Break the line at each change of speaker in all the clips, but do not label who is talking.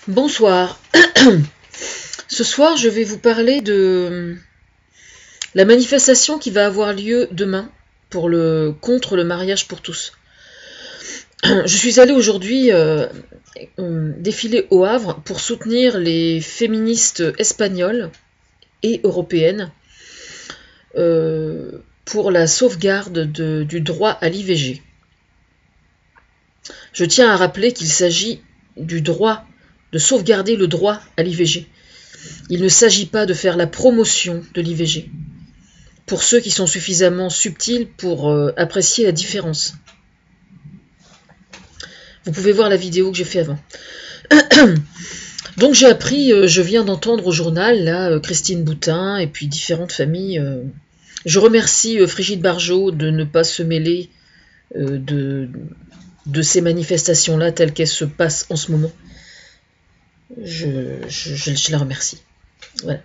Bonsoir. Ce soir, je vais vous parler de la manifestation qui va avoir lieu demain contre le mariage pour tous. Je suis allée aujourd'hui défiler au Havre pour soutenir les féministes espagnoles et européennes pour la sauvegarde du droit à l'IVG. Je tiens à rappeler qu'il s'agit du droit de sauvegarder le droit à l'IVG. Il ne s'agit pas de faire la promotion de l'IVG. Pour ceux qui sont suffisamment subtils pour apprécier la différence. Vous pouvez voir la vidéo que j'ai fait avant. Donc j'ai appris, je viens d'entendre au journal, là, Christine Boutin et puis différentes familles. Je remercie Frigide Barjot de ne pas se mêler de ces manifestations-là telles qu'elles se passent en ce moment. Je la remercie. Voilà.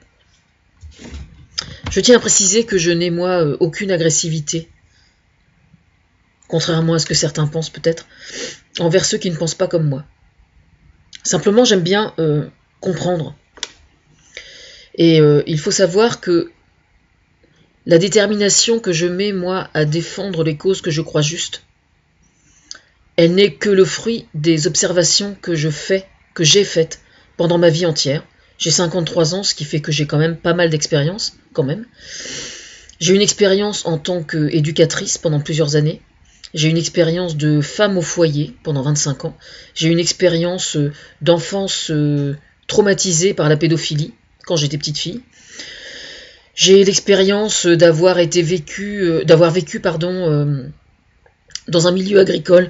Je tiens à préciser que je n'ai, moi, aucune agressivité, contrairement à ce que certains pensent peut-être, envers ceux qui ne pensent pas comme moi. Simplement, j'aime bien comprendre. Et il faut savoir que la détermination que je mets, moi, à défendre les causes que je crois justes, elle n'est que le fruit des observations que j'ai faites pendant ma vie entière. J'ai 53 ans, ce qui fait que j'ai quand même pas mal d'expérience, quand même. J'ai une expérience en tant qu'éducatrice pendant plusieurs années. J'ai une expérience de femme au foyer pendant 25 ans. J'ai une expérience d'enfance traumatisée par la pédophilie quand j'étais petite fille. J'ai l'expérience d'avoir vécu dans un milieu agricole,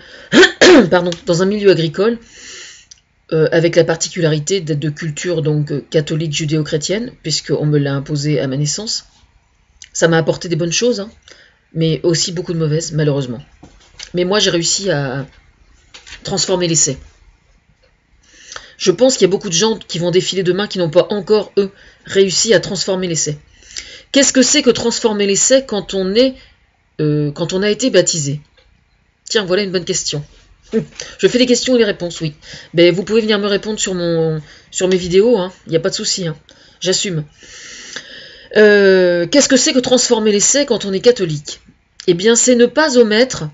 avec la particularité d'être de culture donc catholique judéo-chrétienne, puisqu'on me l'a imposé à ma naissance. Ça m'a apporté des bonnes choses, hein, mais aussi beaucoup de mauvaises, malheureusement. Mais moi, j'ai réussi à transformer l'essai. Je pense qu'il y a beaucoup de gens qui vont défiler demain qui n'ont pas encore, eux, réussi à transformer l'essai. Qu'est-ce que c'est que transformer l'essai quand on a été baptisé? Tiens, voilà une bonne question. Je fais des questions et des réponses, oui. Ben, vous pouvez venir me répondre sur mes vidéos, hein. Il n'y a pas de souci, hein. J'assume. Qu'est-ce que c'est que transformer l'essai quand on est catholique? Eh bien, c'est ne pas omettre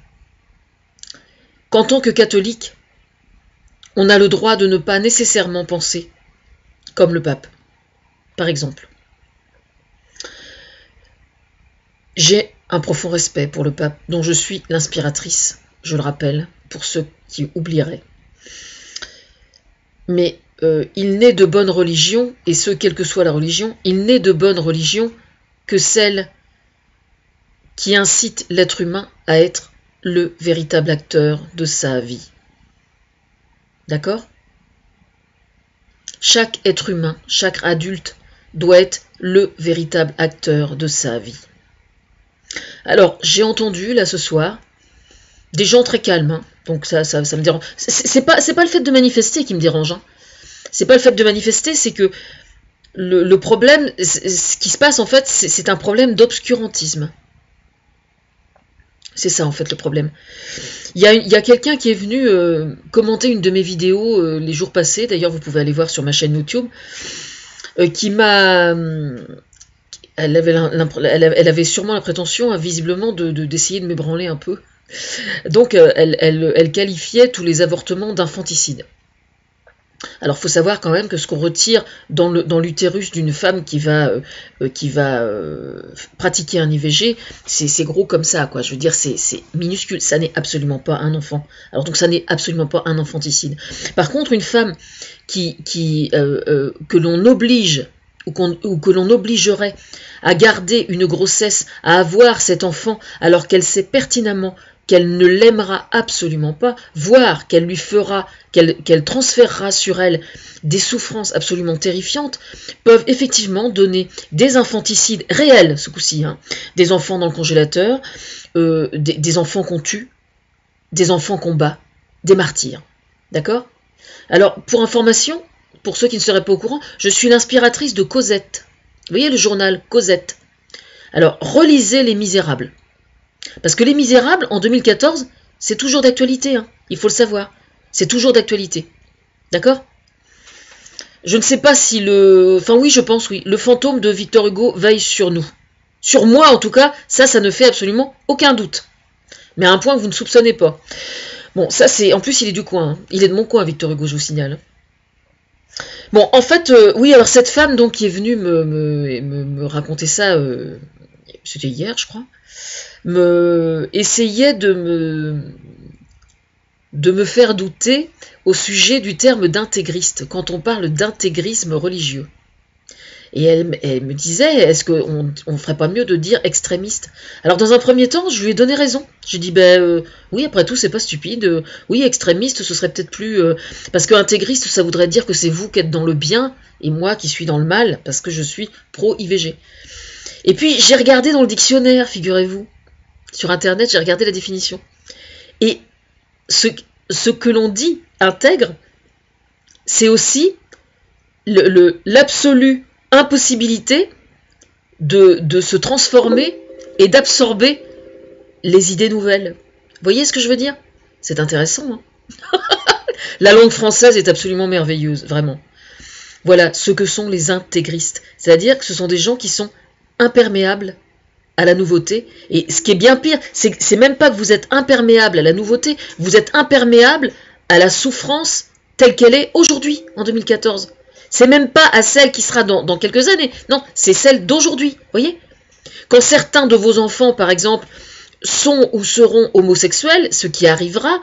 qu'en tant que catholique, on a le droit de ne pas nécessairement penser comme le pape, par exemple. J'ai un profond respect pour le pape, dont je suis l'inspiratrice, je le rappelle, pour ceux qui oublieraient. Mais il n'est de bonne religion, et ce, quelle que soit la religion, il n'est de bonne religion que celle qui incite l'être humain à être le véritable acteur de sa vie. D'accord? Chaque être humain, chaque adulte doit être le véritable acteur de sa vie. Alors, j'ai entendu, là, ce soir, des gens très calmes, hein, donc ça me dérange. C'est pas le fait de manifester qui me dérange. Hein. C'est pas le fait de manifester, c'est que le problème, ce qui se passe en fait, c'est un problème d'obscurantisme. C'est ça en fait le problème. Il y a quelqu'un qui est venu commenter une de mes vidéos les jours passés, d'ailleurs vous pouvez aller voir sur ma chaîne YouTube, qui m'a... Elle avait sûrement la prétention, visiblement, d'essayer de m'ébranler un peu. Donc, elle qualifiait tous les avortements d'infanticide. Alors, il faut savoir quand même que ce qu'on retire dans l'utérus d'une femme qui va pratiquer un IVG, c'est gros comme ça, quoi. Je veux dire, c'est minuscule. Ça n'est absolument pas un enfant. Alors, donc, ça n'est absolument pas un infanticide. Par contre, une femme que l'on oblige ou que l'on obligerait à garder une grossesse, à avoir cet enfant, alors qu'elle sait pertinemment qu'elle ne l'aimera absolument pas, voire qu'elle transférera sur elle des souffrances absolument terrifiantes, peuvent effectivement donner des infanticides réels, ce coup-ci, hein, des enfants dans le congélateur, des enfants qu'on tue, des enfants qu'on bat, des martyrs. D'accord? Alors, pour information, pour ceux qui ne seraient pas au courant, je suis l'inspiratrice de Cosette. Vous voyez le journal Cosette? Alors, relisez Les Misérables. Parce que Les Misérables, en 2014, c'est toujours d'actualité, hein. Il faut le savoir. C'est toujours d'actualité. D'accord? Je ne sais pas si le... Enfin oui, je pense, oui. Le fantôme de Victor Hugo veille sur nous. Sur moi, en tout cas, ça ne fait absolument aucun doute. Mais à un point que vous ne soupçonnez pas. Bon, ça c'est... En plus, il est du coin. Hein. Il est de mon coin, Victor Hugo, je vous signale. Bon, en fait, oui, alors cette femme donc qui est venue me raconter ça, c'était hier, je crois, essayait de me faire douter au sujet du terme d'intégriste, quand on parle d'intégrisme religieux. Et elle me disait, est-ce qu'on ne ferait pas mieux de dire extrémiste? Alors dans un premier temps, je lui ai donné raison. J'ai dit, oui, après tout, c'est pas stupide. Oui, extrémiste, ce serait peut-être plus... parce que intégriste, ça voudrait dire que c'est vous qui êtes dans le bien, et moi qui suis dans le mal, parce que je suis pro-IVG. Et puis, j'ai regardé dans le dictionnaire, figurez-vous. Sur Internet, j'ai regardé la définition. Et ce que l'on dit intègre, c'est aussi l'absolue impossibilité de se transformer et d'absorber les idées nouvelles. Vous voyez ce que je veux dire? C'est intéressant. Hein. La langue française est absolument merveilleuse, vraiment. Voilà ce que sont les intégristes. C'est-à-dire que ce sont des gens qui sont imperméables à la nouveauté. Et ce qui est bien pire, c'est même pas que vous êtes imperméable à la nouveauté, vous êtes imperméable à la souffrance telle qu'elle est aujourd'hui, en 2014. C'est même pas à celle qui sera dans quelques années. Non, c'est celle d'aujourd'hui. Voyez? Quand certains de vos enfants, par exemple, sont ou seront homosexuels, ce qui arrivera,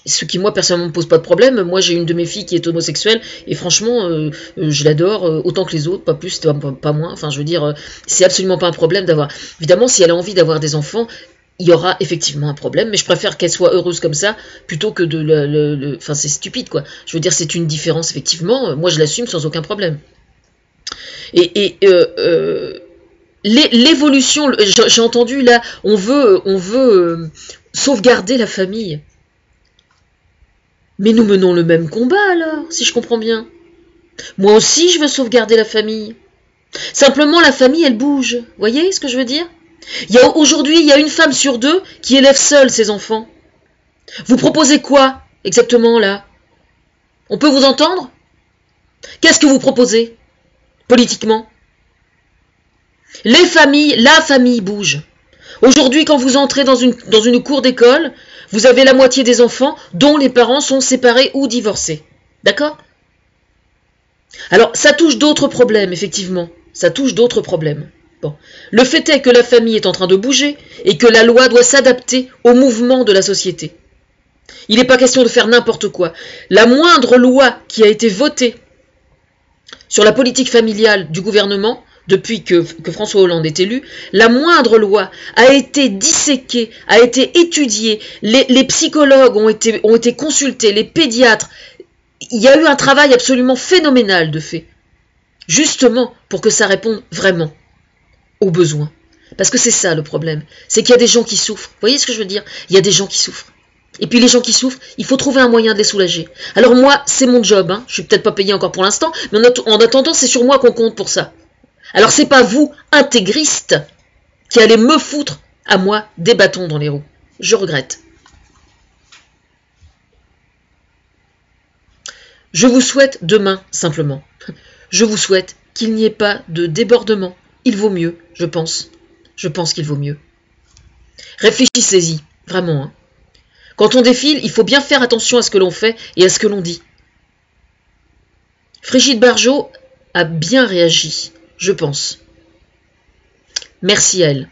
ce qui, moi, personnellement, ne me pose pas de problème. Moi, j'ai une de mes filles qui est homosexuelle, et franchement, je l'adore autant que les autres, pas plus, pas moins. Enfin, je veux dire, c'est absolument pas un problème d'avoir... Évidemment, si elle a envie d'avoir des enfants, il y aura effectivement un problème, mais je préfère qu'elle soit heureuse comme ça, plutôt que de Enfin, c'est stupide, quoi. Je veux dire, c'est une différence, effectivement. Moi, je l'assume sans aucun problème. L'évolution, j'ai entendu, là, on veut sauvegarder la famille. Mais nous menons le même combat, alors, si je comprends bien. Moi aussi, je veux sauvegarder la famille. Simplement, la famille, elle bouge. Voyez ce que je veux dire? Aujourd'hui, il y a une femme sur deux qui élève seule ses enfants. Vous proposez quoi, exactement, là? On peut vous entendre? Qu'est-ce que vous proposez, politiquement? La famille bouge. Aujourd'hui, quand vous entrez dans une cour d'école, vous avez la moitié des enfants dont les parents sont séparés ou divorcés. D'accord? Alors, ça touche d'autres problèmes, effectivement. Ça touche d'autres problèmes. Bon. Le fait est que la famille est en train de bouger et que la loi doit s'adapter au mouvement de la société. Il n'est pas question de faire n'importe quoi. La moindre loi qui a été votée sur la politique familiale du gouvernement, depuis que François Hollande est élu, la moindre loi a été disséquée, a été étudiée, les psychologues ont été consultés, les pédiatres. Il y a eu un travail absolument phénoménal de fait, justement pour que ça réponde vraiment aux besoins. Parce que c'est ça le problème, c'est qu'il y a des gens qui souffrent. Vous voyez ce que je veux dire? Il y a des gens qui souffrent. Et puis les gens qui souffrent, il faut trouver un moyen de les soulager. Alors moi, c'est mon job, hein. Je suis peut-être pas payé encore pour l'instant, mais en attendant, c'est sur moi qu'on compte pour ça. Alors c'est pas vous, intégristes, qui allez me foutre à moi des bâtons dans les roues. Je regrette. Je vous souhaite demain, simplement. Je vous souhaite qu'il n'y ait pas de débordement. Il vaut mieux, je pense. Je pense qu'il vaut mieux. Réfléchissez-y, vraiment. Hein. Quand on défile, il faut bien faire attention à ce que l'on fait et à ce que l'on dit. Brigitte Bardot a bien réagi, je pense. Merci à elle.